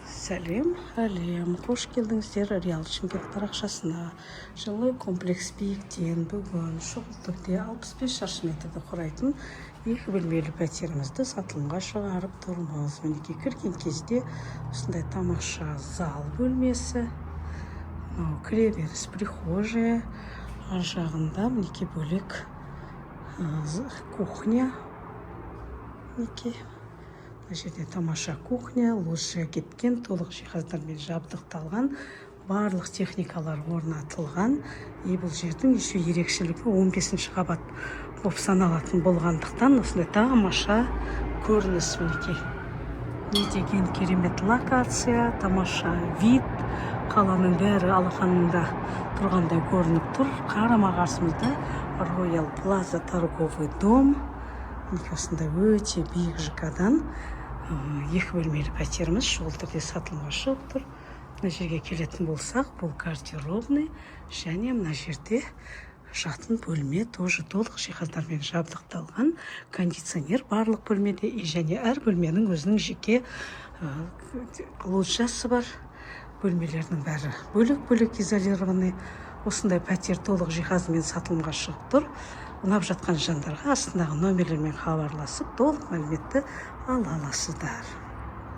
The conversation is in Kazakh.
Әлем, қош келдіңіздер Реал Шымкент парақшасына. Жылы комплекс биіктен бүгін шұғыл түрде 65 шаршы метрді құрайтын 2 бөлмелі пәтерімізді сатылымға шығарып тұрмыз. Мінекей кірген кезде осындай тамаша зал бөлмесі, кіреберіс прихожая, ар жағында мінекей бөлек кухня. Мінекей мына жерде тамаша кухня, лоджия кеткен, толық жиһаздармен жабдықталған, барлық техникалар орнатылған. Бұл жердің еще ерекшелігі 15 қабат болып саналатын болғандықтан осындай тамаша көрініс. Мінекей не деген керемет локация, тамаша вид, қаланың бәрі алақанында тұрғандай көрініп тұр. Қарама-қарсымызда Royal Plaza торговый дом. Осындай өте биік ЖК-дан 2 бөлмелі пәтеріміз шұғыл түрде сатылымға шығып тұр. Мына жерге келетін болсақ, бұл гардеробный, және мына жерде жатын бөлме тоже толық жиһаздармен жабдықталған, кондиционер барлық бөлмеде, және әр бөлменің өзінің жеке лоджиясы бар. Бөлмелердің бәрі бөлек-бөлек изолированный. Осындай пәтер толық жиһазымен сатылымға шығып тұр. Ұнап жатқан жандарға астындағы номерлермен хабарласып толық мәліметті ала аласыздар.